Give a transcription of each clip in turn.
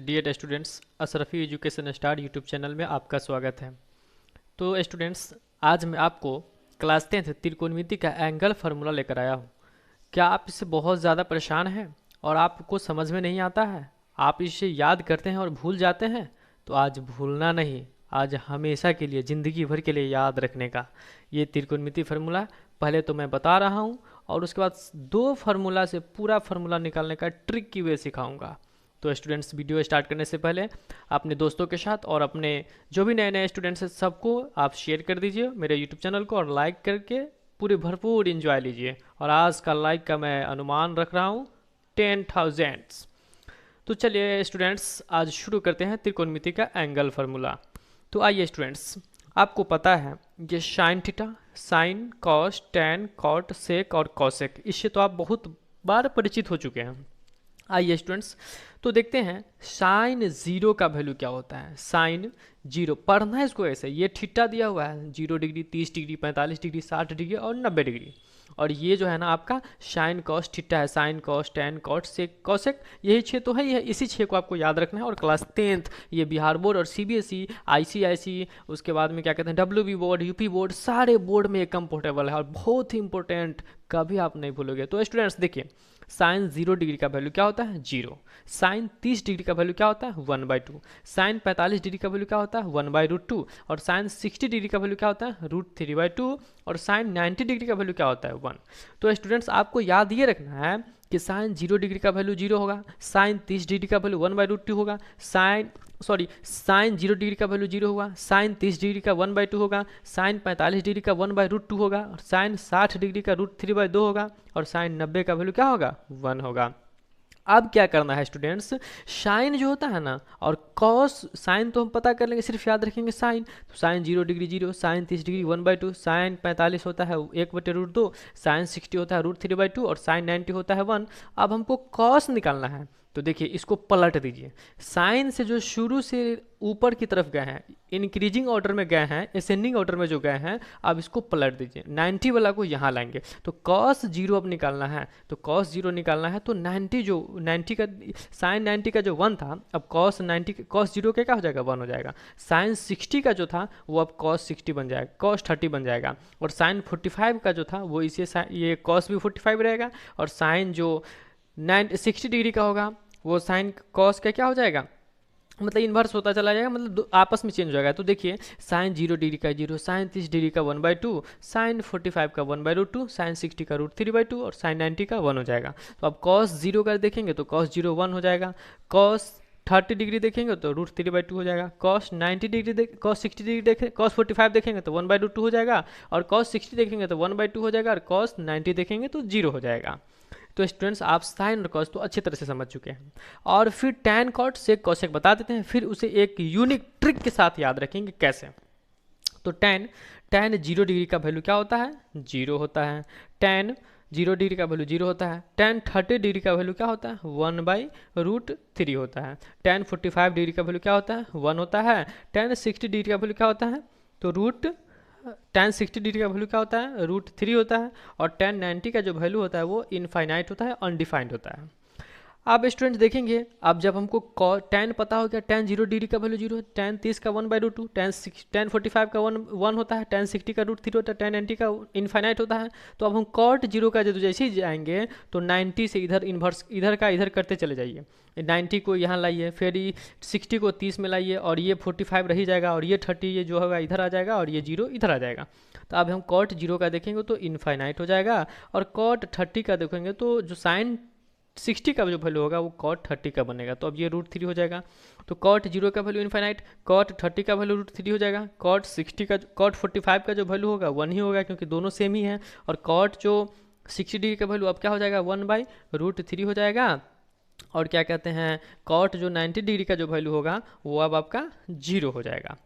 Dear students, Ashrafi education star YouTube channel में आपका स्वागत है। तो स्टूडेंट्स, आज मैं आपको क्लास 10th त्रिकोणमिति का एंगल फार्मूला लेकर आया हूँ। क्या आप इससे बहुत ज़्यादा परेशान हैं और आपको समझ में नहीं आता है? आप इसे याद करते हैं और भूल जाते हैं? तो आज भूलना नहीं, आज हमेशा के लिए, ज़िंदगी भर के लिए याद रखने का ये त्रिकोणमिति फार्मूला पहले तो मैं बता रहा हूँ और उसके बाद दो फार्मूला से पूरा फार्मूला निकालने का ट्रिक की वे सिखाऊंगा। तो स्टूडेंट्स, वीडियो स्टार्ट करने से पहले अपने दोस्तों के साथ और अपने जो भी नए नए स्टूडेंट्स हैं सबको आप शेयर कर दीजिए मेरे यूट्यूब चैनल को और लाइक करके पूरे भरपूर इंजॉय लीजिए। और आज का लाइक का मैं अनुमान रख रहा हूँ 10,000। तो चलिए स्टूडेंट्स, आज शुरू करते हैं त्रिकोणमिति का एंगल फार्मूला। तो आइए स्टूडेंट्स, आपको पता है ये sine theta, sine, cos, tan, cot, sec और कॉसेक, इससे तो आप बहुत बार परिचित हो चुके हैं। आइए स्टूडेंट्स, तो देखते हैं साइन जीरो का वैल्यू क्या होता है। साइन जीरो पढ़ना है इसको ऐसे, ये थीटा दिया हुआ है 0 डिग्री, 30 डिग्री, 45 डिग्री, 60 डिग्री और 90 डिग्री। और ये जो है ना आपका साइन कॉस थीटा है, sine cos tan cot sec cosec, यही छः तो है, यह इसी छः को आपको याद रखना है। और क्लास 10th ये बिहार बोर्ड और सीबीएसई, आईसीआईसी, उसके बाद में क्या कहते हैं डब्ल्यूबी बोर्ड, यूपी बोर्ड, सारे बोर्ड में ये कंफर्टेबल है और बहुत ही इंपॉर्टेंट, कभी आप नहीं भूलोगे। तो स्टूडेंट्स देखिए, साइन 0 डिग्री का वैल्यू क्या होता है 0, साइन 30 डिग्री का वैल्यू क्या होता है 1/2, साइन 45 डिग्री का वैल्यू क्या होता है 1/√2 और साइन 60 डिग्री का वैल्यू क्या होता है √3/2 और साइन 90 डिग्री का वैल्यू क्या होता है 1। तो स्टूडेंट्स, आपको याद ये रखना है कि साइन 0 डिग्री का वैल्यू 0 होगा, साइन 30 डिग्री का वैल्यू 1/√2 होगा, साइन 0 डिग्री का वैल्यू 0 होगा, साइन 30 डिग्री का 1/2 होगा, साइन 45 डिग्री का 1/√2 होगा और साइन 60 डिग्री का √3/2 होगा और साइन 90 का वैल्यू क्या होगा 1 होगा। अब क्या करना है स्टूडेंट्स, साइन जो होता है ना और कॉस, साइन तो हम पता कर लेंगे, सिर्फ याद रखेंगे साइन। तो sine 0 degree 0, sine 30 degree 1/2, sine 45 होता है 1/√2, साइन 60 होता है √3/2 और साइन 90 होता है 1। अब हमको कॉस निकालना है, तो देखिए इसको पलट दीजिए। साइन से जो शुरू से ऊपर की तरफ गए हैं, इंक्रीजिंग ऑर्डर में गए हैं, असेंडिंग ऑर्डर में जो गए हैं, अब इसको पलट दीजिए, 90 वाला को यहाँ लाएंगे। तो कॉस 0 अब निकालना है, तो कॉस 0 निकालना है, तो 90 का साइन 90 का जो 1 था, अब कॉस 0 का क्या हो जाएगा 1 हो जाएगा। साइन 60 का जो था वो अब कॉस 60 बन जाएगा, कॉस 30 बन जाएगा। और साइन 45 का जो था वो इसे ये कॉस भी 45 रहेगा और साइन जो 60 डिग्री का होगा वो साइन कॉस का क्या हो जाएगा, मतलब इन्वर्स होता चला जाएगा, मतलब आपस में चेंज हो जाएगा। तो देखिए साइन 0 डिग्री का 0, साइन 30 डिग्री का 1/2, साइन 45 का 1/√2, साइन 60 का √3/2 और साइन 90 का 1 हो जाएगा। तो अब कॉस 0 का देखेंगे तो कॉस 0 1 हो जाएगा, कॉस 30 डिग्री देखेंगे तो √3/2 हो जाएगा, कॉस 90 डिग्री कॉस 60 डिग्री देखें, कॉस 45 देखेंगे तो 1/2 हो जाएगा और कॉस 60 देखेंगे तो 1/2 हो जाएगा और कॉस 90 देखेंगे तो 0 हो जाएगा। तो स्टूडेंट्स, आप साइन और कॉस तो अच्छी तरह से समझ चुके हैं। और फिर टैन कॉट सेक कॉसेक बता देते हैं, फिर उसे एक यूनिक ट्रिक के साथ याद रखेंगे कैसे। तो टैन 0 डिग्री का वैल्यू क्या होता है 0 होता है, टैन 0 डिग्री का वैल्यू 0 होता है, टैन 30 डिग्री का वैल्यू क्या होता है 1/√3 होता है, टैन 45 डिग्री का वैल्यू क्या होता है 1 होता है, टैन 60 डिग्री का वैल्यू क्या होता है तो टैन 60 डिग्री का वैल्यू क्या होता है √3 होता है और टैन 90 का जो वैल्यू होता है वो इनफाइनाइट होता है, अनडिफाइंड होता है। अब स्टूडेंट्स देखेंगे, अब जब हमको टैन पता हो गया, टैन 0 डिग्री का वैल्यू 0, टैन 30 का 1/2, टैन 45 का 1 होता है, टैन 60 का √3 होता है, टैन 90 का इनफाइनाइट होता है। तो अब हम कॉट 0 का जब जैसे ही जाएंगे तो 90 से इधर इन्वर्स, इधर का इधर करते चले जाइए, 90 को यहाँ लाइए, फिर 60 को 30 में लाइए और ये 45 रही जाएगा और ये 30 ये जो होगा इधर आ जाएगा और ये 0 इधर आ जाएगा। तो अब हम कॉट 0 का देखेंगे तो इनफाइनाइट हो जाएगा और कॉट 30 का देखेंगे तो जो साइन 60 का जो वैल्यू होगा वो कॉट 30 का बनेगा। तो अब ये √3 हो जाएगा। तो कॉट 0 का वैल्यू इनफाइनाइट, कॉट 30 का वैल्यू √3 हो जाएगा, कॉट 45 का जो वैल्यू होगा 1 ही होगा क्योंकि दोनों सेम ही है। और कॉट जो 60 डिग्री का वैल्यू अब क्या हो जाएगा 1/√3 हो जाएगा। और क्या कहते हैं कॉट जो 90 डिग्री का जो वैल्यू होगा वो अब आपका 0 हो जाएगा।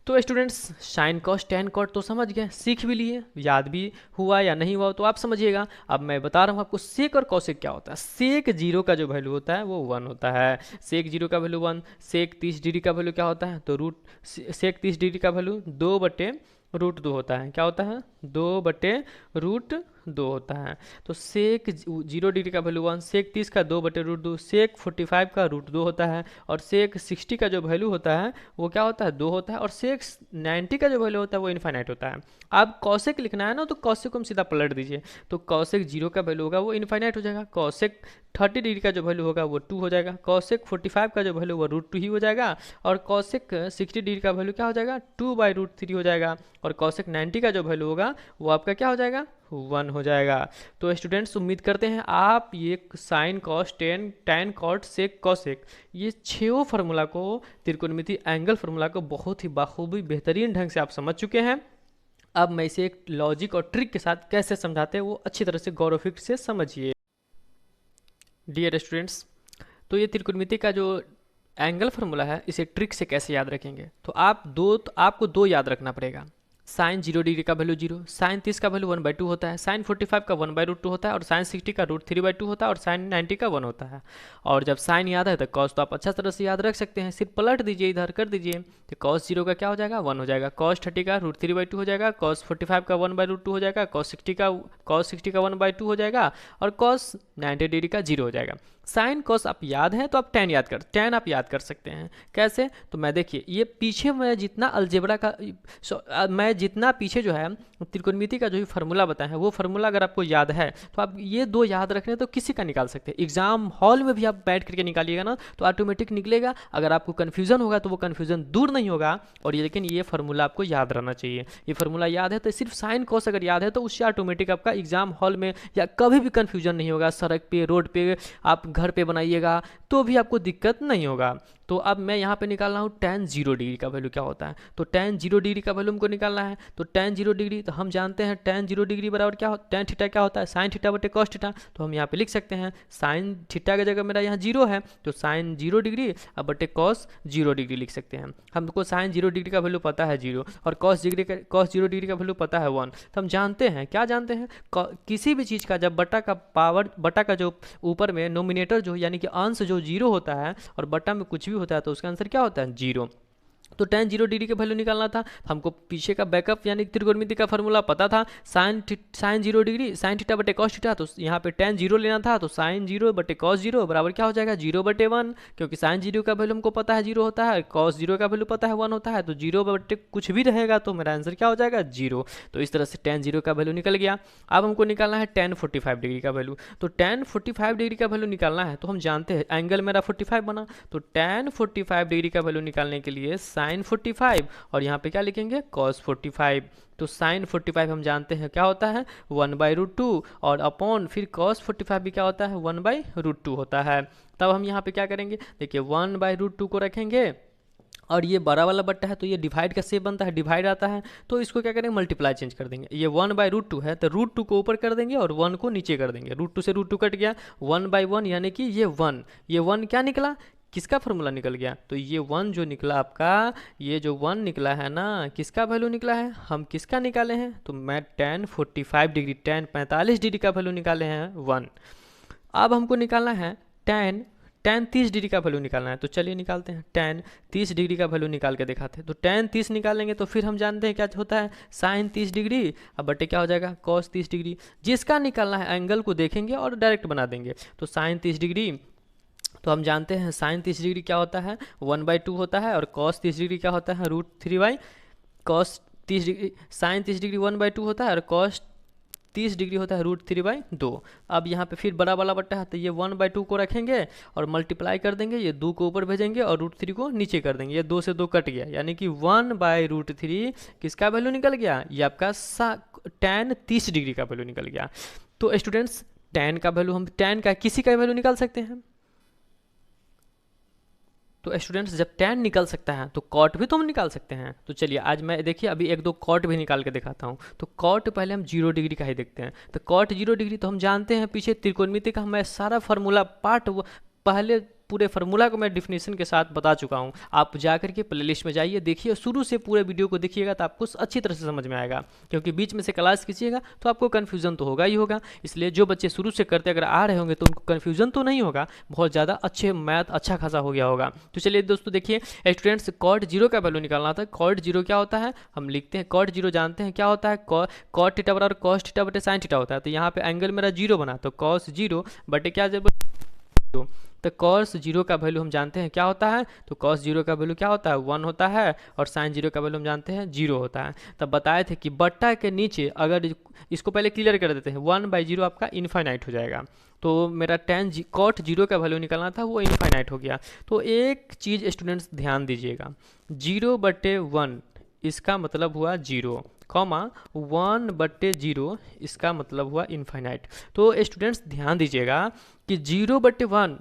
तो students, sine cos tan cot तो समझ गए, सीख भी लिए, याद भी हुआ या नहीं हुआ तो आप समझिएगा। अब मैं बता रहा हूँ आपको सेक और कॉसेक क्या होता है। सेक 0 का जो वैल्यू होता है वो 1 होता है, सेक 0 का वैल्यू 1। सेक 30 डिग्री का वैल्यू क्या होता है तो सेक 30 डिग्री का वैल्यू 2/√2 होता है। क्या होता है 2/√2 दो होता है। तो सेक 0 डिग्री का वैल्यू 1, सेक 30 का 2/√2, सेक 45 का √2 होता है, और सेक 60 का जो वैल्यू होता है वो क्या होता है, 2 होता है, और सेक 90 का जो वैल्यू होता है वो इनफाइनाइट होता है। अब कॉसेक लिखना है ना, तो कॉसेक को हम सीधा पलट दीजिए, तो कॉसेक 0 का वैल्यू होगा वो इनफाइनाइट हो जाएगा, कॉसेक 30 डिग्री का जो वैल्यू होगा वो 2 हो जाएगा, कॉसेक 45 का जो वैल्यू वो √2 ही हो जाएगा, और कॉसेक 60 डिग्री का वैल्यू क्या हो जाएगा, 2/√3 हो जाएगा, और कॉसेक 90 का जो वैल्यू होगा वो आपका क्या हो जाएगा, 1 हो जाएगा। तो स्टूडेंट्स उम्मीद करते हैं आप ये sine cos tan tan cot sec cosec ये 6 फार्मूला को, त्रिकोणमिति एंगल फार्मूला को बहुत ही बाखूबी बेहतरीन ढंग से आप समझ चुके हैं। अब मैं इसे एक लॉजिक और ट्रिक के साथ कैसे समझाते हैं वो अच्छी तरह से गौर फिक्र से समझिए। डियर स्टूडेंट्स, तो ये त्रिकोणमिति का जो एंगल फार्मूला है इसे ट्रिक से कैसे याद रखेंगे, तो आपको दो याद रखना पड़ेगा। साइन 0 डिग्री का वैल्यू 0, साइन 30 का वैल्यू 1/2 होता है, साइन 45 का 1/√2 होता है, और साइन 60 का √3/2 होता है, और साइन 90 का 1 होता है। और जब साइन याद है तो कॉस तो आप अच्छा तरह से याद रख सकते हैं, सिर्फ पलट दीजिए, इधर कर दीजिए, तो कॉस 0 का क्या हो जाएगा, 1 हो जाएगा, कॉस 30 का √3/2 हो जाएगा, कॉस 45 का 1/√2 हो जाएगा, कॉस 60 का 1/2 हो जाएगा, और कॉस 90 डिग्री का 0 हो जाएगा। साइन कॉस आप याद है तो आप टैन आप याद कर सकते हैं। कैसे, तो मैं देखिए ये पीछे मैं जितना अलजेब्रा का मैं जितना पीछे जो है त्रिकोणमिति का जो भी फार्मूला बताया है वो फार्मूला अगर आपको याद है तो आप ये दो याद रखने तो किसी का निकाल सकते हैं। एग्जाम हॉल में भी आप बैठ करके निकालिएगा ना तो ऑटोमेटिक निकलेगा। अगर आपको कन्फ्यूजन होगा तो वो कन्फ्यूजन दूर नहीं होगा। और ये लेकिन ये फार्मूला आपको याद रहना चाहिए। ये फार्मूला याद है तो सिर्फ साइन कॉस अगर याद है तो उससे ऑटोमेटिक आपका एग्जाम हॉल में या कभी भी कन्फ्यूजन नहीं होगा। सड़क पे, रोड पे, आप घर पे बनाइएगा तो भी आपको दिक्कत नहीं होगा। तो अब मैं यहाँ पे निकाल रहा हूँ tan 0 डिग्री का वैल्यू क्या होता है। तो tan 0 डिग्री का वैल्यू हमको निकालना है। तो tan 0 डिग्री तो हम जानते हैं tan 0 डिग्री बराबर क्या tan थीटा क्या होता है, साइन थीटा बटे कॉस थीटा। तो हम यहाँ पे लिख सकते हैं साइन थीटा की जगह मेरा यहाँ 0 है तो साइन 0 डिग्री अब बटे कॉस 0 डिग्री लिख सकते हैं। हमको साइन 0 डिग्री का वैल्यू पता है 0 और कॉस 0 डिग्री का वैल्यू पता है 1। तो हम जानते हैं, क्या जानते हैं, किसी भी चीज़ का जब बटा का जो ऊपर में नोमिनेटर जो यानी कि अंश जो 0 होता है और बटा में कुछ भी होता है तो उसका आंसर क्या होता है 0। तो tan 0 डिग्री का वैल्यू निकालना था। हमको पीछे का बैकअप यानी त्रिकोणमिति का फार्मूला पता था साइन 0 डिग्री साइन थीटा बटे कॉस थीटा। तो यहाँ पे tan 0 लेना था तो साइन 0 बटे कॉस 0 बराबर क्या हो जाएगा 0/1 क्योंकि साइन 0 का वैल्यू हमको पता है 0 होता है, कॉस 0 का वैल्यू पता है 1 होता है। तो 0 बटे कुछ भी रहेगा तो मेरा आंसर क्या हो जाएगा 0। तो इस तरह से tan 0 का वैल्यू निकल गया। अब हमको निकालना है tan 45 डिग्री का वैल्यू। तो tan 45 डिग्री का वैल्यू निकालना है तो हम जानते हैं एंगल मेरा 45 बना। तो tan 45 डिग्री का वैल्यू निकालने के लिए साइन 45 और यहाँ पे क्या लिखेंगे cos 45। तो साइन 45 हम जानते हैं क्या होता है 1/√2 और अपॉन फिर cos 45 भी क्या होता है 1/√2 होता है। तब हम यहाँ पे क्या करेंगे, देखिए 1/√2 को रखेंगे और ये बड़ा वाला बट्टा है तो ये डिवाइड का शेप बनता है, डिवाइड आता है तो इसको क्या करेंगे मल्टीप्लाई चेंज कर देंगे। ये 1/√2 है तो √2 को ऊपर कर देंगे और 1 को नीचे कर देंगे। √2 से √2 कट गया 1/1 यानी कि ये 1 क्या निकला, किसका फॉर्मूला निकल गया। तो ये 1 जो निकला आपका, ये जो 1 निकला है ना किसका वैल्यू निकला है, हम किसका निकाले हैं तो मैं tan 45 डिग्री tan 45 डिग्री का वैल्यू निकाले हैं 1। अब हमको निकालना है tan 30 डिग्री का वैल्यू निकालना है। तो चलिए निकालते हैं tan 30 डिग्री का वैल्यू निकाल के दिखाते हैं। तो tan 30 निकालेंगे तो फिर हम जानते हैं क्या होता है साइन 30 डिग्री अब बटे क्या हो जाएगा cos 30 डिग्री। जिसका निकालना है एंगल को देखेंगे और डायरेक्ट बना देंगे। तो साइन 30 डिग्री तो हम जानते हैं साइन 30 डिग्री क्या होता है 1/2 होता है और cos 30 डिग्री क्या होता है √3 cos 30 डिग्री साइन 30 डिग्री 1/2 होता है और cos 30 डिग्री होता है √3/2। अब यहाँ पे फिर बड़ा वाला बट्टा है तो ये 1/2 को रखेंगे और मल्टीप्लाई कर देंगे, ये 2 को ऊपर भेजेंगे और √3 को नीचे कर देंगे। ये 2 से 2 कट गया यानी कि 1/√3 किसका वैल्यू निकल गया, ये आपका tan 30 डिग्री का वैल्यू निकल गया। तो स्टूडेंट्स tan का वैल्यू हम tan का किसी का वैल्यू निकाल सकते हैं। तो स्टूडेंट्स जब tan निकल सकता है तो cot भी तो हम निकाल सकते हैं। तो चलिए आज मैं देखिए अभी एक दो cot भी निकाल के दिखाता हूँ। तो cot पहले हम 0 डिग्री का ही देखते हैं। तो cot 0 डिग्री तो हम जानते हैं पीछे त्रिकोणमिति का मैं सारा फार्मूला पार्ट पहले पूरे फार्मूला को मैं डिफिनेशन के साथ बता चुका हूँ। आप जाकर के प्लेलिस्ट में जाइए, देखिए, शुरू से पूरे वीडियो को देखिएगा तो आपको अच्छी तरह से समझ में आएगा, क्योंकि बीच में से क्लास खींचिएगा तो आपको कन्फ्यूजन तो होगा ही होगा। इसलिए जो बच्चे शुरू से करते अगर आ रहे होंगे तो उनको कन्फ्यूजन तो नहीं होगा, बहुत ज़्यादा अच्छे मैथ अच्छा खासा हो गया होगा। तो चलिए दोस्तों देखिए स्टूडेंट्स, कॉट जीरो का वैल्यू निकालना था। कॉट जीरो क्या होता है, हम लिखते हैं कॉट जीरो, जानते हैं क्या होता है, कॉट थीटा बराबर कॉस थीटा बटे साइन थीटा होता है। तो यहाँ पे एंगल मेरा जीरो बना, तो कॉस जीरो बटे क्या जब, तो कॉस जीरो का वैल्यू हम जानते हैं क्या होता है, तो कॉस जीरो का वैल्यू क्या होता है, 1 होता है, और साइन जीरो का वैल्यू हम जानते हैं 0 होता है। तब बताए थे कि बट्टा के नीचे अगर इसको पहले क्लियर कर देते हैं, 1/0 आपका इनफाइनाइट हो जाएगा। तो मेरा कॉट जीरो का वैल्यू निकालना था, वो इनफाइनाइट हो गया। तो एक चीज़ स्टूडेंट्स ध्यान दीजिएगा, 0/1 इसका मतलब हुआ 0, कॉमा 1/0 इसका मतलब हुआ इनफाइनाइट। तो स्टूडेंट्स ध्यान दीजिएगा कि 0/1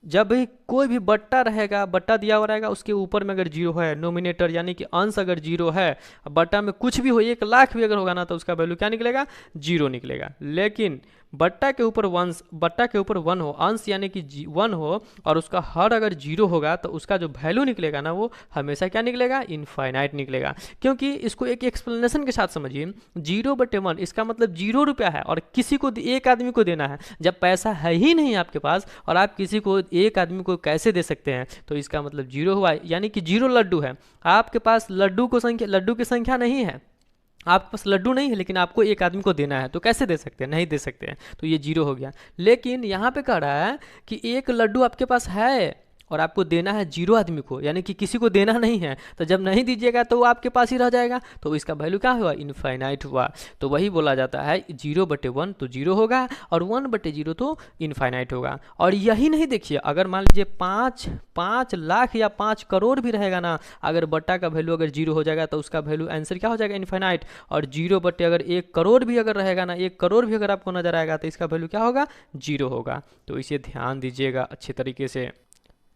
जब भी कोई भी बट्टा रहेगा, बट्टा दिया हुआ रहेगा, उसके ऊपर में अगर 0 है, नोमिनेटर यानी कि अंश अगर 0 है, बट्टा में कुछ भी हो, 1 लाख भी अगर होगा ना, तो उसका वैल्यू क्या निकलेगा, 0 निकलेगा। लेकिन बट्टा के ऊपर 1 हो, अंश यानी कि 1 हो, और उसका हर अगर 0 होगा तो उसका जो वैल्यू निकलेगा ना, वो हमेशा क्या निकलेगा, इनफाइनाइट निकलेगा। क्योंकि इसको एक एक्सप्लेनेशन के साथ समझिए, 0/1 इसका मतलब 0 रुपया है, और किसी को एक आदमी को देना है। जब पैसा है ही नहीं आपके पास और आप किसी को एक आदमी को कैसे दे सकते हैं, तो इसका मतलब 0 हुआ, यानी कि 0 लड्डू है। आपके पास लड्डू की संख्या नहीं है, आपके पास लड्डू नहीं है, लेकिन आपको एक आदमी को देना है, तो कैसे दे सकते हैं, नहीं दे सकते हैं, तो ये 0 हो गया। लेकिन यहाँ पे कह रहा है कि एक लड्डू आपके पास है और आपको देना है 0 आदमी को, यानी कि किसी को देना नहीं है, तो जब नहीं दीजिएगा तो वो आपके पास ही रह जाएगा, तो इसका वैल्यू क्या हुआ, इनफाइनाइट हुआ। तो वही बोला जाता है 0/1 तो 0 होगा, और 1/0 तो इनफाइनाइट होगा। और यही नहीं, देखिए अगर मान लीजिए 5 लाख या 5 करोड़ भी रहेगा ना, अगर बट्टा का वैल्यू अगर 0 हो जाएगा तो उसका वैल्यू आंसर क्या हो जाएगा, इनफाइनाइट। और 0 अगर 1 करोड़ भी अगर रहेगा ना, 1 करोड़ भी अगर आपको नजर आएगा तो इसका वैल्यू क्या होगा, 0 होगा। तो इसे ध्यान दीजिएगा अच्छे तरीके से।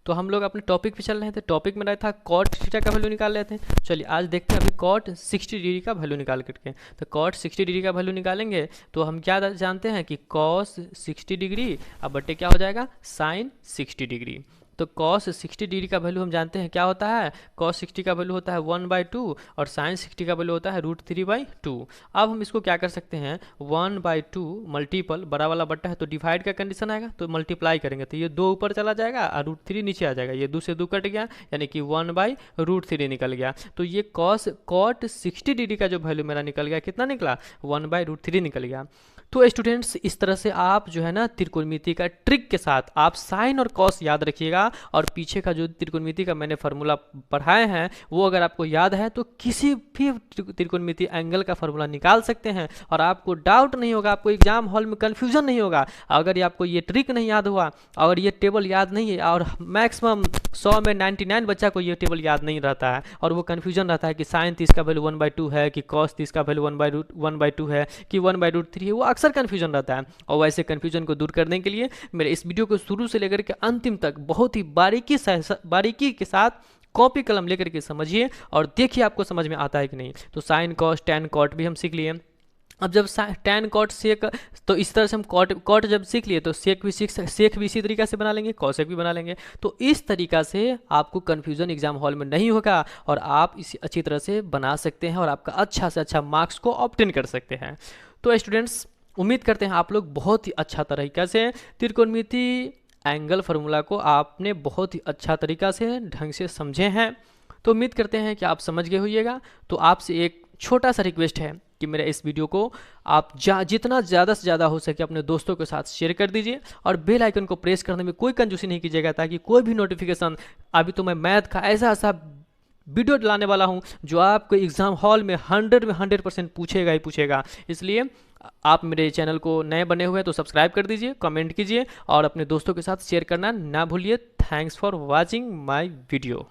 तो हम लोग अपने टॉपिक पे चल रहे थे, टॉपिक में रहा था कॉट थीटा का वैल्यू निकाल रहे थे। चलिए आज देखते हैं अभी कॉट 60 डिग्री का वैल्यू निकाल करके। तो कॉट 60 डिग्री का वैल्यू निकालेंगे तो हम क्या जानते हैं कि कॉस 60 डिग्री अब बटे क्या हो जाएगा, साइन 60 डिग्री। तो cos 60 डिग्री का वैल्यू हम जानते हैं क्या होता है, cos 60 का वैल्यू होता है 1/2 और sin 60 का वैल्यू होता है √3/2। अब हम इसको क्या कर सकते हैं, 1/2 मल्टीपल, बड़ा वाला बट्टा है तो डिवाइड का कंडीशन आएगा, तो मल्टीप्लाई करेंगे तो ये 2 ऊपर चला जाएगा और √3 नीचे आ जाएगा, ये 2 से 2 कट गया, यानी कि 1/√3 निकल गया। तो ये cot 60 डिग्री का जो वैल्यू मेरा निकल गया, कितना निकला, 1/√3 निकल गया। तो स्टूडेंट्स इस तरह से आप जो है ना त्रिकोणमिति का ट्रिक के साथ आप साइन और कॉस याद रखिएगा, और पीछे का जो त्रिकोणमिति का मैंने फार्मूला पढ़ाए हैं वो अगर आपको याद है तो किसी भी त्रिकोणमिति एंगल का फार्मूला निकाल सकते हैं, और आपको डाउट नहीं होगा, आपको एग्जाम हॉल में कन्फ्यूजन नहीं होगा। अगर आपको ये ट्रिक नहीं याद हुआ, अगर ये टेबल याद नहीं है, और मैक्सिमम 100 में 99 बच्चा को ये टेबल याद नहीं रहता है, और वो कन्फ्यूजन रहता है कि साइन 30 का वैल्यू 1/2 है, कि कॉस 30 का वैल्यू 1/2 है, कि 1/√3 है, वो अक्सर कन्फ्यूजन रहता है। और वैसे कन्फ्यूजन को दूर करने के लिए मेरे इस वीडियो को शुरू से लेकर के अंतिम तक बहुत ही बारीकी के साथ कॉपी कलम लेकर के समझिए और देखिए आपको समझ में आता है कि नहीं। तो साइन कॉस टैन कॉट भी हम सीख लिए। अब जब टैन कॉट सेक, तो इस तरह से हम कॉट जब सीख लिए तो सेक भी इसी तरीके से बना लेंगे, कॉसेक भी बना लेंगे। तो इस तरीका से आपको कन्फ्यूजन एग्जाम हॉल में नहीं होगा, और आप इसे अच्छी तरह से बना सकते हैं और आपका अच्छा से अच्छा मार्क्स को ऑब्टेन कर सकते हैं। तो स्टूडेंट्स उम्मीद करते हैं आप लोग बहुत ही अच्छा तरीका से त्रिकोणमिति एंगल फार्मूला को आपने बहुत ही अच्छा तरीका से ढंग से समझे हैं। तो उम्मीद करते हैं कि आप समझ गए होइएगा। तो आपसे एक छोटा सा रिक्वेस्ट है कि मेरे इस वीडियो को आप जितना ज़्यादा से ज़्यादा हो सके अपने दोस्तों के साथ शेयर कर दीजिए, और बेल आइकन को प्रेस करने में कोई कंजूसी नहीं कीजिएगा, ताकि कोई भी नोटिफिकेशन, अभी तो मैं मैथ का ऐसा वीडियो लाने वाला हूं जो आपको एग्जाम हॉल में 100% पूछेगा ही पूछेगा। इसलिए आप मेरे चैनल को नए बने हुए हैं तो सब्सक्राइब कर दीजिए, कमेंट कीजिए और अपने दोस्तों के साथ शेयर करना ना भूलिए। Thanks for watching my video.